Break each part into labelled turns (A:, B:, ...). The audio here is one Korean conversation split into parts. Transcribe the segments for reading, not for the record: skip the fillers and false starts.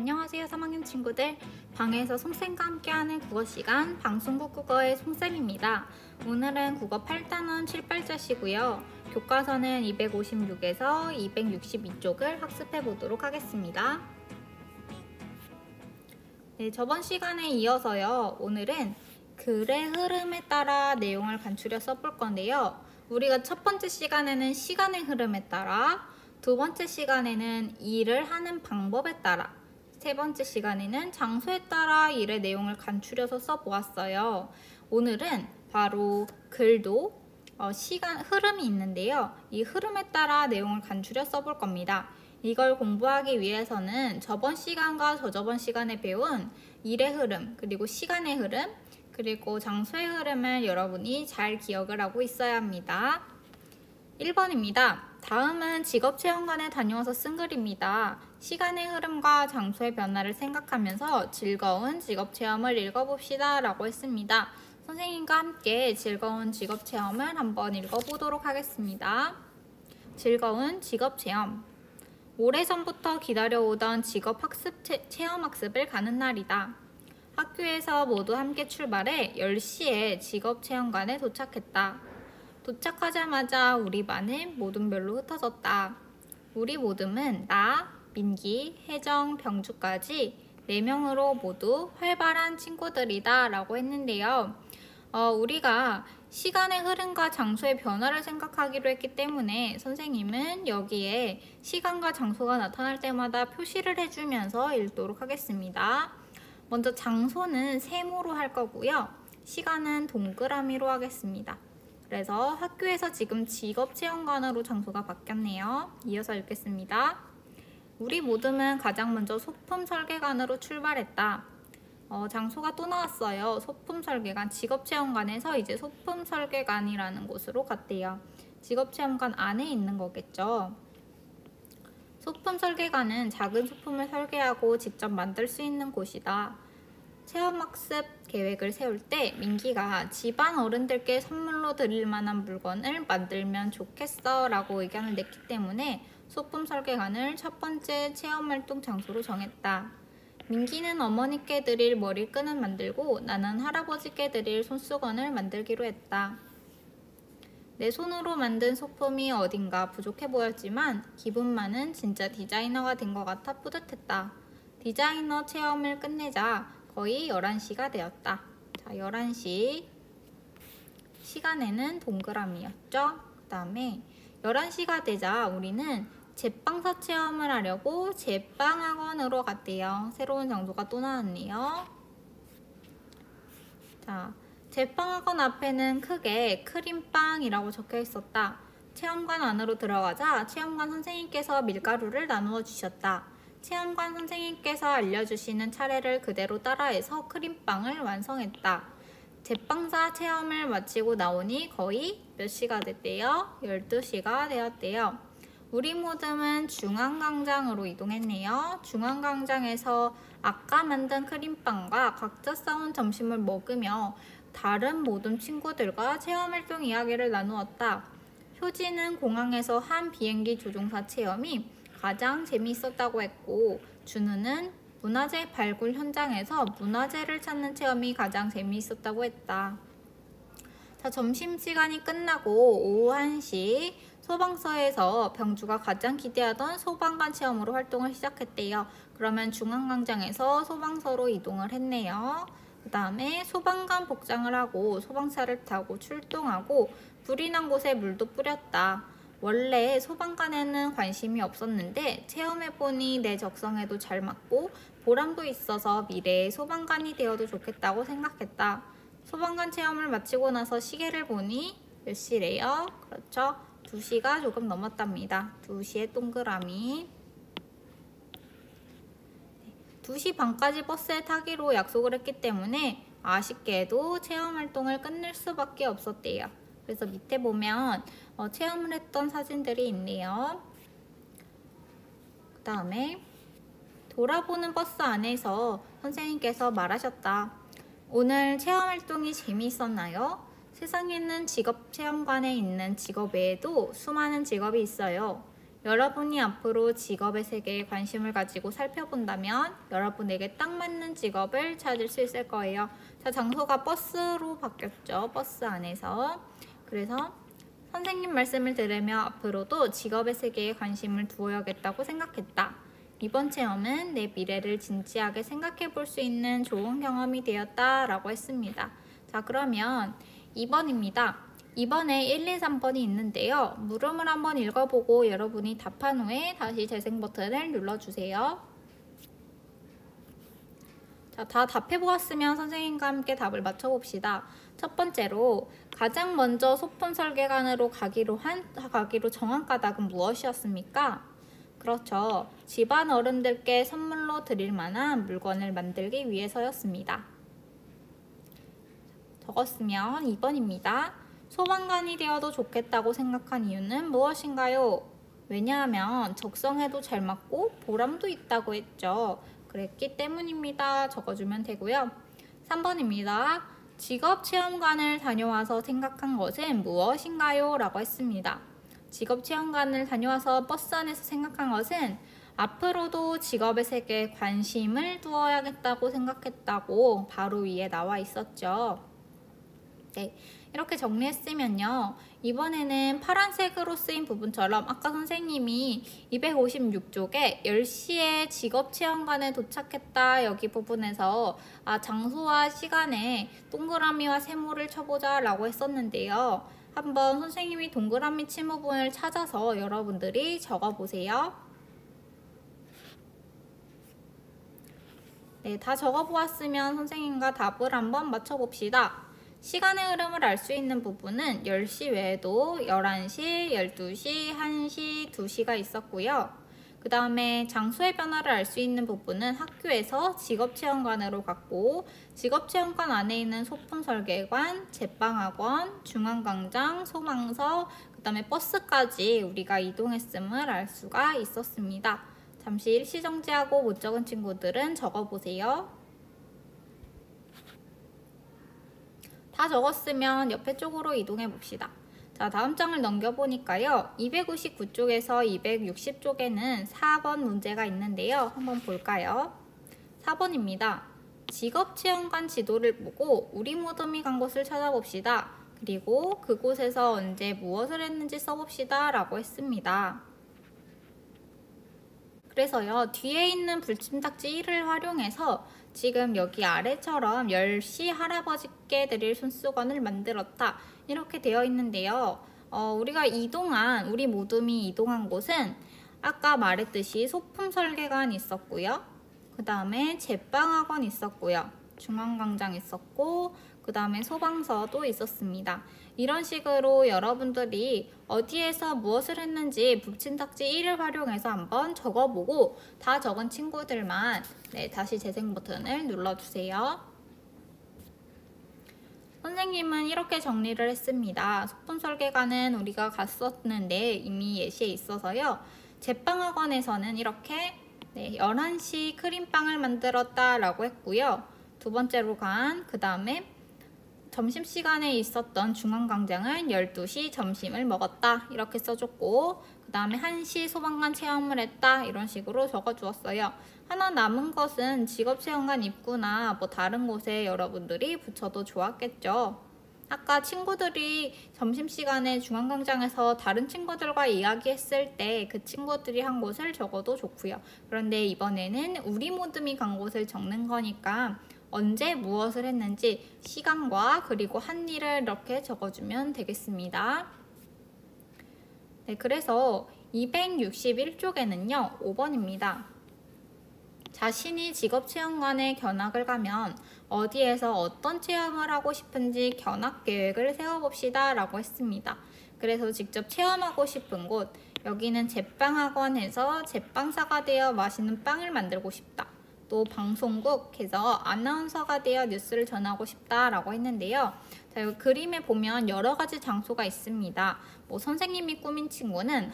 A: 안녕하세요 3학년 친구들. 방에서 송쌤과 함께하는 국어시간 방송국 국어의 송쌤입니다. 오늘은 국어 8단원 7발자시고요. 교과서는 256에서 262쪽을 학습해 보도록 하겠습니다. 네, 저번 시간에 이어서요. 오늘은 글의 흐름에 따라 내용을 간추려 써볼 건데요. 우리가 첫 번째 시간에는 시간의 흐름에 따라, 두 번째 시간에는 일을 하는 방법에 따라, 세 번째 시간에는 장소에 따라 일의 내용을 간추려서 써보았어요. 오늘은 바로 글도 시간 흐름이 있는데요. 이 흐름에 따라 내용을 간추려 써볼 겁니다. 이걸 공부하기 위해서는 저번 시간과 저저번 시간에 배운 일의 흐름, 그리고 시간의 흐름, 그리고 장소의 흐름을 여러분이 잘 기억을 하고 있어야 합니다. 1번입니다. 다음은 직업체험관에 다녀와서 쓴 글입니다. 시간의 흐름과 장소의 변화를 생각하면서 즐거운 직업체험을 읽어봅시다 라고 했습니다. 선생님과 함께 즐거운 직업체험을 한번 읽어보도록 하겠습니다. 즐거운 직업체험. 오래전부터 기다려오던 체험학습을 가는 날이다. 학교에서 모두 함께 출발해 10시에 직업체험관에 도착했다. 도착하자마자 우리 반은 모둠별로 흩어졌다. 우리 모둠은 나, 민기, 혜정, 병주까지 4명으로 모두 활발한 친구들이다 라고 했는데요. 우리가 시간의 흐름과 장소의 변화를 생각하기로 했기 때문에 선생님은 여기에 시간과 장소가 나타날 때마다 표시를 해주면서 읽도록 하겠습니다. 먼저 장소는 세모로 할 거고요. 시간은 동그라미로 하겠습니다. 그래서 학교에서 지금 직업체험관으로 장소가 바뀌었네요. 이어서 읽겠습니다. 우리 모둠은 가장 먼저 소품설계관으로 출발했다. 장소가 또 나왔어요. 소품설계관, 직업체험관에서 이제 소품설계관이라는 곳으로 갔대요. 직업체험관 안에 있는 거겠죠. 소품설계관은 작은 소품을 설계하고 직접 만들 수 있는 곳이다. 체험학습 계획을 세울 때 민기가 집안 어른들께 선물로 드릴 만한 물건을 만들면 좋겠어 라고 의견을 냈기 때문에 소품 설계관을 첫 번째 체험활동 장소로 정했다. 민기는 어머니께 드릴 머리끈을 만들고 나는 할아버지께 드릴 손수건을 만들기로 했다. 내 손으로 만든 소품이 어딘가 부족해 보였지만 기분만은 진짜 디자이너가 된 것 같아 뿌듯했다. 디자이너 체험을 끝내자 거의 11시가 되었다. 자, 11시. 시간에는 동그라미였죠. 그 다음에 11시가 되자 우리는 제빵사 체험을 하려고 제빵학원으로 갔대요. 새로운 장소가 또 나왔네요. 자, 제빵학원 앞에는 크게 크림빵이라고 적혀 있었다. 체험관 안으로 들어가자 체험관 선생님께서 밀가루를 나누어 주셨다. 체험관 선생님께서 알려주시는 차례를 그대로 따라해서 크림빵을 완성했다. 제빵사 체험을 마치고 나오니 거의 몇 시가 됐대요? 12시가 되었대요. 우리 모둠은 중앙광장으로 이동했네요. 중앙광장에서 아까 만든 크림빵과 각자 싸운 점심을 먹으며 다른 모둠 친구들과 체험활동 이야기를 나누었다. 효진은 공항에서 한 비행기 조종사 체험이 가장 재미있었다고 했고, 준우는 문화재 발굴 현장에서 문화재를 찾는 체험이 가장 재미있었다고 했다. 자, 점심시간이 끝나고 오후 1시 소방서에서 병주가 가장 기대하던 소방관 체험으로 활동을 시작했대요. 그러면 중앙광장에서 소방서로 이동을 했네요. 그 다음에 소방관 복장을 하고 소방차를 타고 출동하고 불이 난 곳에 물도 뿌렸다. 원래 소방관에는 관심이 없었는데 체험해보니 내 적성에도 잘 맞고 보람도 있어서 미래의 소방관이 되어도 좋겠다고 생각했다. 소방관 체험을 마치고 나서 시계를 보니 몇 시래요? 그렇죠? 2시가 조금 넘었답니다. 2시에 동그라미. 2시 반까지 버스에 타기로 약속을 했기 때문에 아쉽게도 체험활동을 끝낼 수밖에 없었대요. 그래서 밑에 보면 체험을 했던 사진들이 있네요. 그 다음에 돌아보는 버스 안에서 선생님께서 말하셨다. 오늘 체험활동이 재미있었나요? 세상에는 직업체험관에 있는 직업 외에도 수많은 직업이 있어요. 여러분이 앞으로 직업의 세계에 관심을 가지고 살펴본다면 여러분에게 딱 맞는 직업을 찾을 수 있을 거예요. 자, 장소가 버스로 바뀌었죠. 버스 안에서. 그래서 선생님 말씀을 들으며 앞으로도 직업의 세계에 관심을 두어야겠다고 생각했다. 이번 체험은 내 미래를 진지하게 생각해 볼 수 있는 좋은 경험이 되었다 라고 했습니다. 자, 그러면 2번입니다. 2번에 1, 2, 3번이 있는데요. 물음을 한번 읽어보고 여러분이 답한 후에 다시 재생 버튼을 눌러주세요. 자, 다 답해보았으면 선생님과 함께 답을 맞춰봅시다. 첫 번째로 가장 먼저 소품 설계관으로 가기로 정한 까닭은 무엇이었습니까? 그렇죠. 집안 어른들께 선물로 드릴 만한 물건을 만들기 위해서였습니다. 적었으면 2번입니다. 소방관이 되어도 좋겠다고 생각한 이유는 무엇인가요? 왜냐하면 적성에도 잘 맞고 보람도 있다고 했죠. 그랬기 때문입니다. 적어주면 되고요. 3번입니다. 직업체험관을 다녀와서 생각한 것은 무엇인가요? 라고 했습니다. 직업체험관을 다녀와서 버스 안에서 생각한 것은 앞으로도 직업의 세계에 관심을 두어야겠다고 생각했다고 바로 위에 나와 있었죠. 네, 이렇게 정리했으면요. 이번에는 파란색으로 쓰인 부분처럼 아까 선생님이 256쪽에 10시에 직업체험관에 도착했다 여기 부분에서 장소와 시간에 동그라미와 세모를 쳐보자 라고 했었는데요. 한번 선생님이 동그라미 친 부분을 찾아서 여러분들이 적어보세요. 네, 다 적어보았으면 선생님과 답을 한번 맞춰봅시다. 시간의 흐름을 알 수 있는 부분은 10시 외에도 11시, 12시, 1시, 2시가 있었고요. 그 다음에 장소의 변화를 알 수 있는 부분은 학교에서 직업체험관으로 갔고 직업체험관 안에 있는 소품설계관, 제빵학원, 중앙광장, 소방서, 그 다음에 버스까지 우리가 이동했음을 알 수가 있었습니다. 잠시 일시정지하고 못 적은 친구들은 적어보세요. 다 적었으면 옆에 쪽으로 이동해 봅시다. 자, 다음 장을 넘겨보니까요. 259쪽에서 260쪽에는 4번 문제가 있는데요. 한번 볼까요? 4번입니다. 직업체험관 지도를 보고 우리 무덤이 간 곳을 찾아봅시다. 그리고 그곳에서 언제 무엇을 했는지 써봅시다 라고 했습니다. 그래서요. 뒤에 있는 불침탁지 1을 활용해서 지금 여기 아래처럼 10시 할아버지께 드릴 손수건을 만들었다 이렇게 되어 있는데요. 우리가 우리 모둠이 이동한 곳은 아까 말했듯이 소품설계관 있었고요. 그 다음에 제빵학원 있었고요. 중앙광장 있었고 그 다음에 소방서도 있었습니다. 이런 식으로 여러분들이 어디에서 무엇을 했는지 붙임탁지 1을 활용해서 한번 적어보고 다 적은 친구들만 다시 재생 버튼을 눌러주세요. 선생님은 이렇게 정리를 했습니다. 소품설계관은 우리가 갔었는데 이미 예시에 있어서요. 제빵학원에서는 이렇게 11시 크림빵을 만들었다 라고 했고요. 두 번째로 그 다음에 점심시간에 있었던 중앙광장은 12시 점심을 먹었다 이렇게 써줬고 그 다음에 1시 소방관 체험을 했다 이런 식으로 적어주었어요. 하나 남은 것은 직업체험관 입구나 다른 곳에 여러분들이 붙여도 좋았겠죠. 아까 친구들이 점심시간에 중앙광장에서 다른 친구들과 이야기했을 때 그 친구들이 한 곳을 적어도 좋고요. 그런데 이번에는 우리 모둠이 간 곳을 적는 거니까 언제 무엇을 했는지 시간과 그리고 한 일을 이렇게 적어주면 되겠습니다. 네, 그래서 261쪽에는요. 5번입니다. 자신이 직업체험관에 견학을 가면 어디에서 어떤 체험을 하고 싶은지 견학 계획을 세워봅시다 라고 했습니다. 그래서 직접 체험하고 싶은 곳, 여기는 제빵학원에서 제빵사가 되어 맛있는 빵을 만들고 싶다. 또 방송국에서 아나운서가 되어 뉴스를 전하고 싶다라고 했는데요. 자, 여기 그림에 보면 여러 가지 장소가 있습니다. 선생님이 꾸민 친구는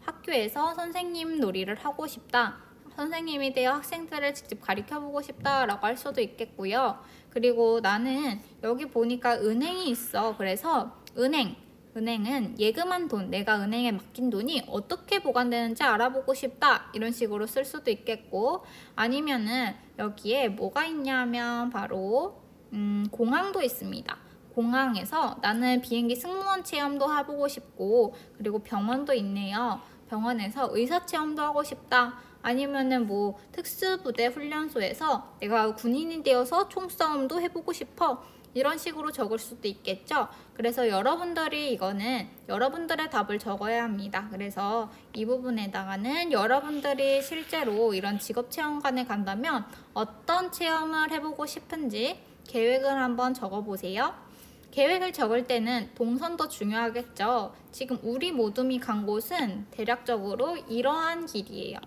A: 학교에서 선생님 놀이를 하고 싶다. 선생님이 되어 학생들을 직접 가르쳐보고 싶다라고 할 수도 있겠고요. 그리고 나는 여기 보니까 은행이 있어. 그래서 은행, 은행은 예금한 돈, 내가 은행에 맡긴 돈이 어떻게 보관되는지 알아보고 싶다, 이런 식으로 쓸 수도 있겠고, 아니면은 여기에 뭐가 있냐면 바로 공항도 있습니다. 공항에서 나는 비행기 승무원 체험도 해보고 싶고, 그리고 병원도 있네요. 병원에서 의사 체험도 하고 싶다. 아니면은 뭐 특수부대 훈련소에서 내가 군인이 되어서 총싸움도 해보고 싶어. 이런 식으로 적을 수도 있겠죠. 그래서 여러분들이 이거는 여러분들의 답을 적어야 합니다. 그래서 이 부분에다가는 여러분들이 실제로 이런 직업체험관에 간다면 어떤 체험을 해보고 싶은지 계획을 한번 적어보세요. 계획을 적을 때는 동선도 중요하겠죠. 지금 우리 모둠이 간 곳은 대략적으로 이러한 길이에요.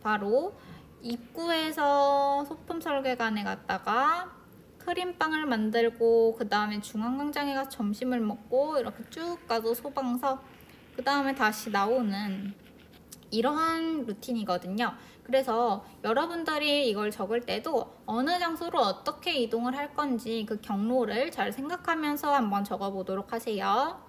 A: 바로 입구에서 소품설계관에 갔다가 크림빵을 만들고, 그 다음에 중앙광장에 가서 점심을 먹고, 이렇게 쭉 가서 소방서, 그 다음에 다시 나오는 이러한 루틴이거든요. 그래서 여러분들이 이걸 적을 때도 어느 장소로 어떻게 이동을 할 건지 그 경로를 잘 생각하면서 한번 적어보도록 하세요.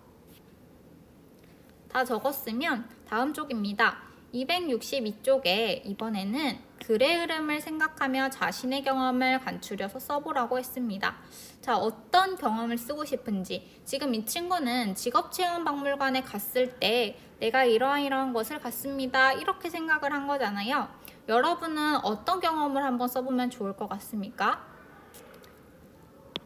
A: 다 적었으면 다음 쪽입니다. 262쪽에 이번에는 글의 흐름을 생각하며 자신의 경험을 간추려서 써보라고 했습니다. 자, 어떤 경험을 쓰고 싶은지. 지금 이 친구는 직업체험박물관에 갔을 때 내가 이러한 것을 갔습니다, 이렇게 생각을 한 거잖아요. 여러분은 어떤 경험을 한번 써보면 좋을 것 같습니까?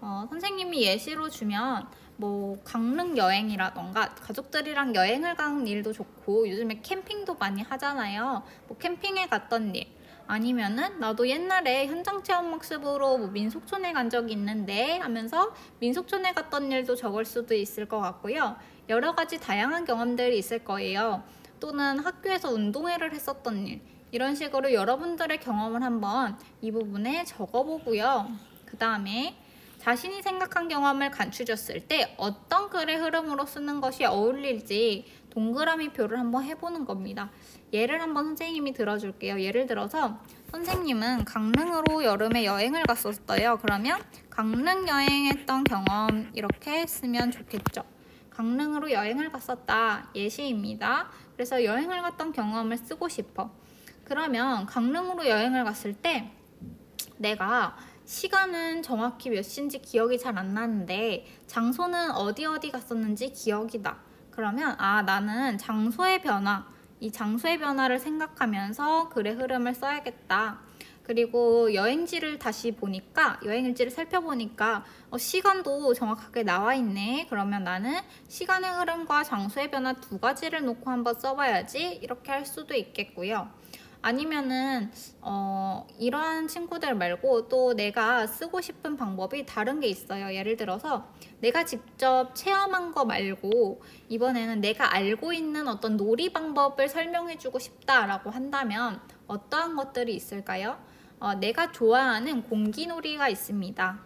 A: 선생님이 예시로 주면 뭐 강릉 여행이라던가 가족들이랑 여행을 가는 일도 좋고, 요즘에 캠핑도 많이 하잖아요. 뭐 캠핑에 갔던 일, 아니면은 나도 옛날에 현장 체험 학습으로 뭐 민속촌에 간 적이 있는데 하면서 민속촌에 갔던 일도 적을 수도 있을 것 같고요. 여러 가지 다양한 경험들이 있을 거예요. 또는 학교에서 운동회를 했었던 일, 이런 식으로 여러분들의 경험을 한번 이 부분에 적어보고요. 그 다음에 자신이 생각한 경험을 간추렸을 때 어떤 글의 흐름으로 쓰는 것이 어울릴지 동그라미 표를 한번 해보는 겁니다. 예를 한번 선생님이 들어줄게요. 예를 들어서 선생님은 강릉으로 여름에 여행을 갔었어요. 그러면 강릉 여행했던 경험, 이렇게 쓰면 좋겠죠. 강릉으로 여행을 갔었다, 예시입니다. 그래서 여행을 갔던 경험을 쓰고 싶어. 그러면 강릉으로 여행을 갔을 때 내가 시간은 정확히 몇 시인지 기억이 잘 안 나는데 장소는 어디 갔었는지 기억이 나. 그러면 나는 장소의 변화, 이 장소의 변화를 생각하면서 글의 흐름을 써야겠다. 그리고 여행지를 다시 보니까, 여행지를 살펴보니까 시간도 정확하게 나와 있네. 그러면 나는 시간의 흐름과 장소의 변화 두 가지를 놓고 한번 써봐야지, 이렇게 할 수도 있겠고요. 아니면은 이러한 친구들 말고 또 내가 쓰고 싶은 방법이 다른 게 있어요. 예를 들어서 내가 직접 체험한 거 말고 이번에는 내가 알고 있는 어떤 놀이 방법을 설명해주고 싶다라고 한다면 어떠한 것들이 있을까요? 내가 좋아하는 공기놀이가 있습니다.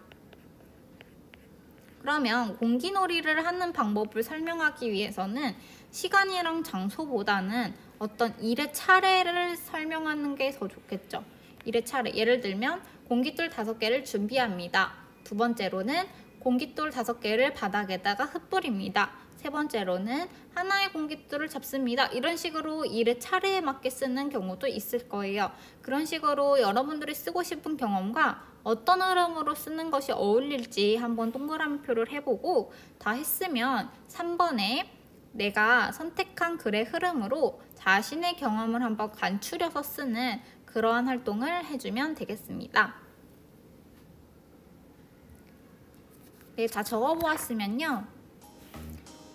A: 그러면 공기놀이를 하는 방법을 설명하기 위해서는 시간이랑 장소보다는 어떤 일의 차례를 설명하는 게 더 좋겠죠. 일의 차례, 예를 들면 공깃돌 5개를 준비합니다. 두 번째로는 공깃돌 5개를 바닥에다가 흩뿌립니다. 세 번째로는 하나의 공깃돌을 잡습니다. 이런 식으로 일의 차례에 맞게 쓰는 경우도 있을 거예요. 그런 식으로 여러분들이 쓰고 싶은 경험과 어떤 흐름으로 쓰는 것이 어울릴지 한번 동그라미표를 해보고 다 했으면 3번에 내가 선택한 글의 흐름으로 자신의 경험을 한번 간추려서 쓰는 그러한 활동을 해주면 되겠습니다. 네, 다 적어보았으면요.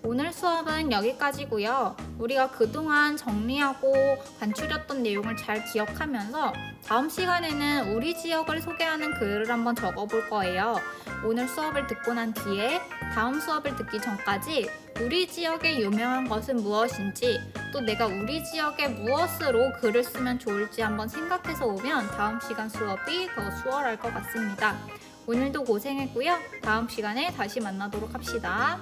A: 오늘 수업은 여기까지고요. 우리가 그동안 정리하고 간추렸던 내용을 잘 기억하면서 다음 시간에는 우리 지역을 소개하는 글을 한번 적어볼 거예요. 오늘 수업을 듣고 난 뒤에 다음 수업을 듣기 전까지 우리 지역의 유명한 것은 무엇인지, 또 내가 우리 지역에 무엇으로 글을 쓰면 좋을지 한번 생각해서 오면 다음 시간 수업이 더 수월할 것 같습니다. 오늘도 고생했고요. 다음 시간에 다시 만나도록 합시다.